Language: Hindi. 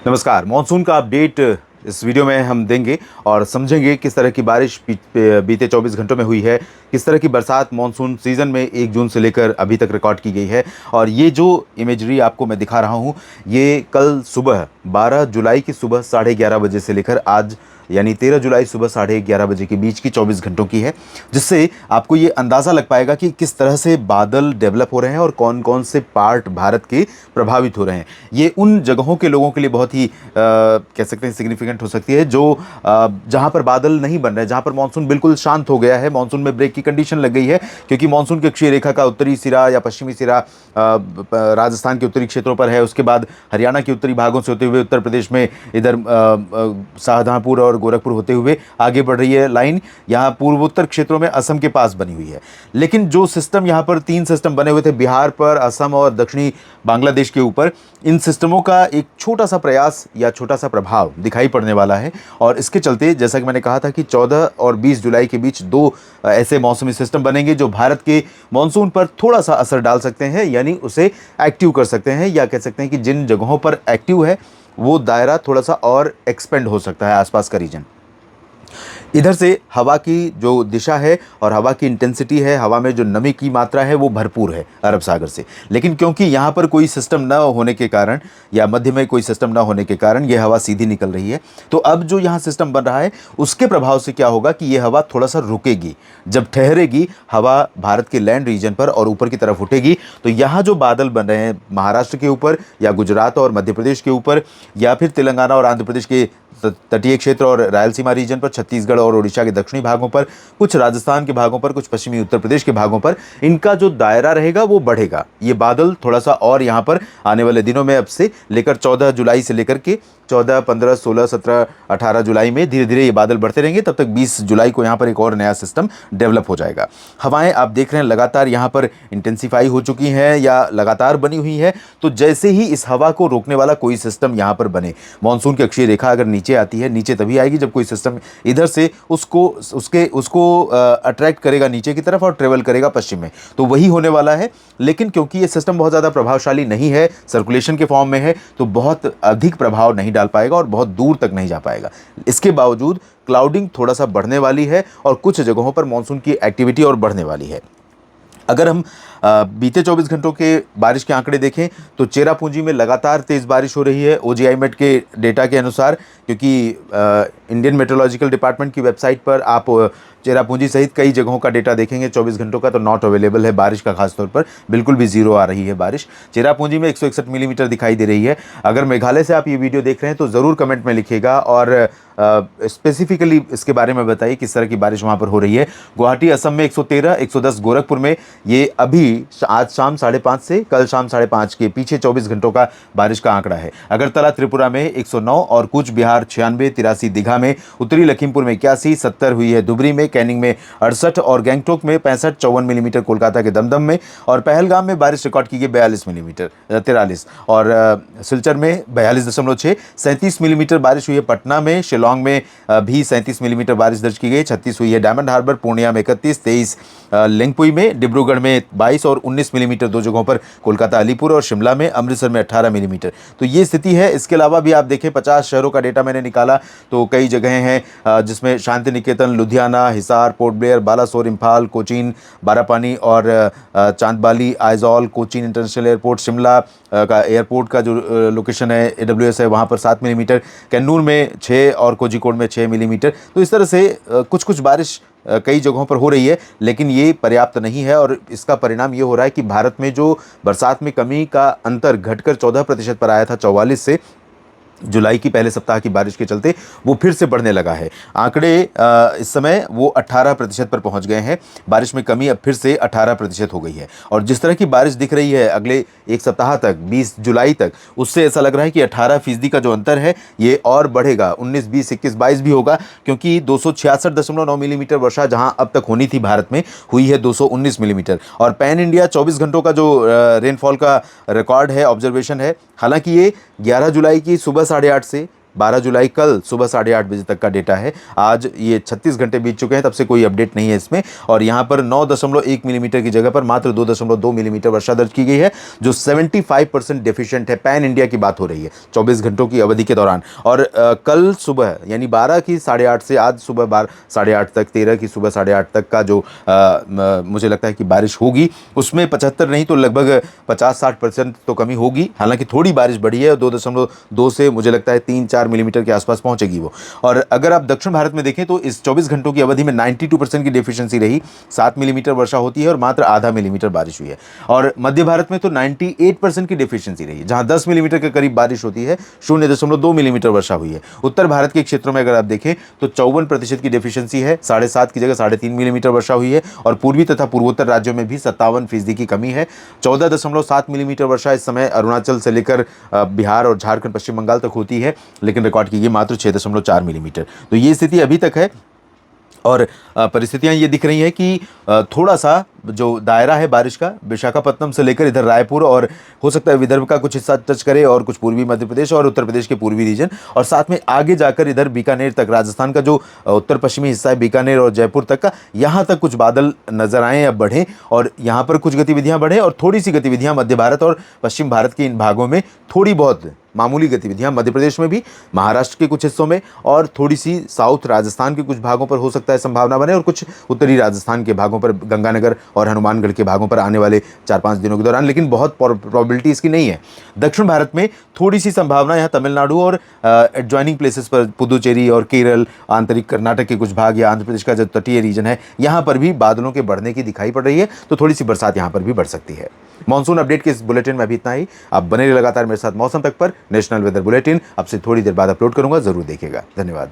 नमस्कार। मॉनसून का अपडेट इस वीडियो में हम देंगे और समझेंगे किस तरह की बारिश बीते 24 घंटों में हुई है, किस तरह की बरसात मॉनसून सीज़न में 1 जून से लेकर अभी तक रिकॉर्ड की गई है। और ये जो इमेजरी आपको मैं दिखा रहा हूँ, ये कल सुबह 12 जुलाई की सुबह 11:30 बजे से लेकर आज यानी 13 जुलाई सुबह 11:30 बजे के बीच की 24 घंटों की है, जिससे आपको ये अंदाज़ा लग पाएगा कि किस तरह से बादल डेवलप हो रहे हैं और कौन कौन से पार्ट भारत के प्रभावित हो रहे हैं। ये उन जगहों के लोगों के लिए बहुत ही कह सकते हैं सिग्निफिकेंट हो सकती है जो जहाँ पर बादल नहीं बन रहे, जहाँ पर मानसून बिल्कुल शांत हो गया है, मानसून में ब्रेक की कंडीशन लग गई है, क्योंकि मानसून की अक्षीय रेखा का उत्तरी सिरा या पश्चिमी सिरा राजस्थान के उत्तरी क्षेत्रों पर है। उसके बाद हरियाणा के उत्तरी भागों से होते हुए उत्तर प्रदेश में इधर शाहजहाँपुर और गोरखपुर होते हुए आगे बढ़ रही है लाइन, यहाँ पूर्वोत्तर क्षेत्रों में असम के पास बनी हुई है। लेकिन जो सिस्टम यहाँ पर 3 सिस्टम बने हुए थे बिहार पर, असम और दक्षिणी बांग्लादेश के ऊपर, इन सिस्टमों का एक छोटा सा प्रयास या छोटा सा प्रभाव दिखाई पड़ने वाला है। और इसके चलते जैसा कि मैंने कहा था कि 14 और 20 जुलाई के बीच 2 ऐसे मौसमी सिस्टम बनेंगे जो भारत के मॉनसून पर थोड़ा सा असर डाल सकते हैं, यानी उसे एक्टिव कर सकते हैं, या कह सकते हैं कि जिन जगहों पर एक्टिव है वो दायरा थोड़ा सा और एक्सपेंड हो सकता है, आसपास का रीजन। इधर से हवा की जो दिशा है और हवा की इंटेंसिटी है, हवा में जो नमी की मात्रा है वो भरपूर है अरब सागर से। लेकिन क्योंकि यहाँ पर कोई सिस्टम न होने के कारण या मध्य में कोई सिस्टम न होने के कारण ये हवा सीधी निकल रही है, तो अब जो यहाँ सिस्टम बन रहा है उसके प्रभाव से क्या होगा कि ये हवा थोड़ा सा रुकेगी। जब ठहरेगी हवा भारत के लैंड रीजन पर और ऊपर की तरफ उठेगी, तो यहाँ जो बादल बन रहे हैं महाराष्ट्र के ऊपर या गुजरात और मध्य प्रदेश के ऊपर या फिर तेलंगाना और आंध्र प्रदेश के तटीय क्षेत्र और रायलसीमा रीजन पर, छत्तीसगढ़ और उड़ीसा के दक्षिणी भागों पर, कुछ राजस्थान के भागों पर, कुछ पश्चिमी उत्तर प्रदेश के भागों पर, इनका जो दायरा रहेगा वो बढ़ेगा। ये बादल थोड़ा सा और यहाँ पर आने वाले दिनों में अब से लेकर 14 जुलाई से लेकर के 14, 15, 16, 17, 18 जुलाई में धीरे धीरे ये बादल बढ़ते रहेंगे। तब तक 20 जुलाई को यहाँ पर एक और नया सिस्टम डेवलप हो जाएगा। हवाएं आप देख रहे हैं लगातार यहाँ पर इंटेंसिफाई हो चुकी हैं या लगातार बनी हुई है। तो जैसे ही इस हवा को रोकने वाला कोई सिस्टम यहाँ पर बने, मानसून की अक्षीय रेखा अगर नीचे आती है, नीचे तभी आएगी जब कोई सिस्टम इधर से उसको अट्रैक्ट करेगा नीचे की तरफ और ट्रेवल करेगा पश्चिम में, तो वही होने वाला है। लेकिन क्योंकि ये सिस्टम बहुत ज़्यादा प्रभावशाली नहीं है, सर्कुलेशन के फॉर्म में है, तो बहुत अधिक प्रभाव नहीं डाल पाएगा और बहुत दूर तक नहीं जा पाएगा। इसके बावजूद क्लाउडिंग थोड़ा सा बढ़ने वाली है और कुछ जगहों पर मानसून की एक्टिविटी और बढ़ने वाली है। अगर हम बीते 24 घंटों के बारिश के आंकड़े देखें तो चेरापूंजी में लगातार तेज़ बारिश हो रही है ओजीआईमेट के डेटा के अनुसार, क्योंकि इंडियन मेट्रोलॉजिकल डिपार्टमेंट की वेबसाइट पर आप चेरापूंजी सहित कई जगहों का डेटा देखेंगे 24 घंटों का, तो नॉट अवेलेबल है बारिश का, खासतौर पर बिल्कुल भी जीरो आ रही है बारिश। चेरापूंजी में 161 मिलीमीटर दिखाई दे रही है। अगर मेघालय से आप ये वीडियो देख रहे हैं तो ज़रूर कमेंट में लिखिएगा और स्पेसिफिकली इसके बारे में बताइए किस तरह की बारिश वहाँ पर हो रही है। गुवाहाटी असम में 113, 110 गोरखपुर में, ये अभी आज शाम 5:30 से कल शाम 5:30 के पीछे 24 घंटों का बारिश का आंकड़ा है। अगरतला त्रिपुरा में 109 और कूच बिहार 96, 83 दीघा में, उत्तरी लखीमपुर में 81, 70 हुई है धुबरी में, कैनिंग में 68 और गैंगटोक में 65, 54 मिलीमीटर, कोलकाता के दमदम में और पहलगाम में बारिश रिकॉर्ड की गई 42 मिलीमीटर 43 और सिलचर में 42.6, 37 मिलीमीटर बारिश हुई है पटना में, शिलोंग में भी 37 मिलीमीटर बारिश दर्ज की गई, 36 हुई है डायमंड हार्बर, पूर्णिया में 31, 23 लिंगपुई में, डिब्रूगढ़ में 22 और 19 मिलीमीटर 2 जगहों पर, कोलकाता अलीपुर और शिमला में, अमृतसर में 18 मिलीमीटर। तो ये स्थिति है। इसके अलावा भी आप देखें 50 शहरों का डेटा मैंने निकाला, तो कई जगहें हैं जिसमें शांति निकेतन, लुधियाना, हिसार, पोर्ट ब्लेयर, बालासोर, इम्फाल, कोचीन, बारापानी और चांदबाली, आइजॉल, कोचीन इंटरनेशनल एयरपोर्ट, शिमला का एयरपोर्ट का जो लोकेशन है AWS है वहाँ पर 7 मिलीमीटर, कन्नूर में 6 और कोझिकोड में 6 मिलीमीटर। तो इस तरह से कुछ कुछ बारिश कई जगहों पर हो रही है, लेकिन ये पर्याप्त नहीं है और इसका परिणाम ये हो रहा है कि भारत में जो बरसात में कमी का अंतर घटकर 14% पर आया था 44 से, जुलाई की पहले सप्ताह की बारिश के चलते वो फिर से बढ़ने लगा है। आंकड़े इस समय वो 18% पर पहुंच गए हैं। बारिश में कमी अब फिर से 18% हो गई है और जिस तरह की बारिश दिख रही है अगले एक सप्ताह तक 20 जुलाई तक, उससे ऐसा लग रहा है कि 18% का जो अंतर है ये और बढ़ेगा, 19, 20, 21, 22 भी होगा, क्योंकि 266.9 मिलीमीटर वर्षा जहां अब तक होनी थी भारत में हुई है 219 मिलीमीटर। और पैन इंडिया 24 घंटों का जो रेनफॉल का रिकॉर्ड है, ऑब्जर्वेशन है, हालांकि ये 11 जुलाई की सुबह 8:30 से 12 जुलाई कल सुबह 8:30 बजे तक का डेटा है। आज ये 36 घंटे बीत चुके हैं, तब से कोई अपडेट नहीं है इसमें। और यहाँ पर 9.1 मिलीमीटर की जगह पर मात्र 2.2 मिलीमीटर वर्षा दर्ज की गई है, जो 75% डेफिशिएंट है। पैन इंडिया की बात हो रही है 24 घंटों की अवधि के दौरान। और कल सुबह यानी 12 की 8:30 से आज सुबह 8:30 तक, 13 की सुबह 8:30 तक का जो मुझे लगता है कि बारिश होगी, उसमें 75 नहीं तो लगभग 50-60% तो कमी होगी। हालांकि थोड़ी बारिश बढ़ी है, 2.2 से मुझे लगता है 3-4 मिलीमीटर के आसपास पहुंचेगी वो। और अगर आप दक्षिण भारत में देखें तो इस 24 घंटों की अवधि में 92% की डेफिशिएंसी रही, 7 मिलीमीटर वर्षा होती है और मात्र आधा मिलीमीटर बारिश हुई है। और मध्य भारत में तो 98% की डेफिशिएंसी रही है, जहां 10 मिलीमीटर के करीब बारिश होती है, 0.2 मिलीमीटर वर्षा हुई है। उत्तर भारत के क्षेत्रों में अगर आप देखें तो 54% की डेफिशिएंसी है, 7.5 की जगह 3.5 मिलीमीटर वर्षा हुई है। और पूर्वी तथा पूर्वोत्तर राज्यों में भी 57% की कमी है। 14.7 मिलीमीटर वर्षा इस समय अरुणाचल से लेकर बिहार और झारखंड, पश्चिम बंगाल तक होती है, लेकिन रिकॉर्ड की गई मात्र 6.4 मिलीमीटर। तो ये स्थिति अभी तक है। और परिस्थितियां ये दिख रही हैं कि थोड़ा सा जो दायरा है बारिश का, विशाखापट्टनम से लेकर इधर रायपुर और हो सकता है विदर्भ का कुछ हिस्सा टच करे, और कुछ पूर्वी मध्य प्रदेश और उत्तर प्रदेश के पूर्वी रीजन, और साथ में आगे जाकर इधर बीकानेर तक, राजस्थान का जो उत्तर पश्चिमी हिस्सा है बीकानेर और जयपुर तक का, यहाँ तक कुछ बादल नजर आए या बढ़ें, और यहाँ पर कुछ गतिविधियाँ बढ़ें। और थोड़ी सी गतिविधियाँ मध्य भारत और पश्चिम भारत के इन भागों में, थोड़ी बहुत मामूली गतिविधियां मध्य प्रदेश में भी, महाराष्ट्र के कुछ हिस्सों में, और थोड़ी सी साउथ राजस्थान के कुछ भागों पर हो सकता है संभावना बने, और कुछ उत्तरी राजस्थान के भागों पर, गंगानगर और हनुमानगढ़ के भागों पर आने वाले 4-5 दिनों के दौरान, लेकिन बहुत प्रोबेबिलिटी इसकी नहीं है। दक्षिण भारत में थोड़ी सी संभावना यहाँ तमिलनाडु और एडजॉइनिंग प्लेसेस पर, पुदुचेरी और केरल, आंतरिक कर्नाटक के कुछ भाग या आंध्र प्रदेश का जो तटीय रीजन है, यहाँ पर भी बादलों के बढ़ने की दिखाई पड़ रही है। तो थोड़ी सी बरसात यहाँ पर भी बढ़ सकती है। मॉनसून अपडेट के इस बुलेटिन में अभी इतना ही। आप बने रहिए लगातार मेरे साथ मौसम तक पर। नेशनल वेदर बुलेटिन अब से थोड़ी देर बाद अपलोड करूंगा, जरूर देखिएगा। धन्यवाद।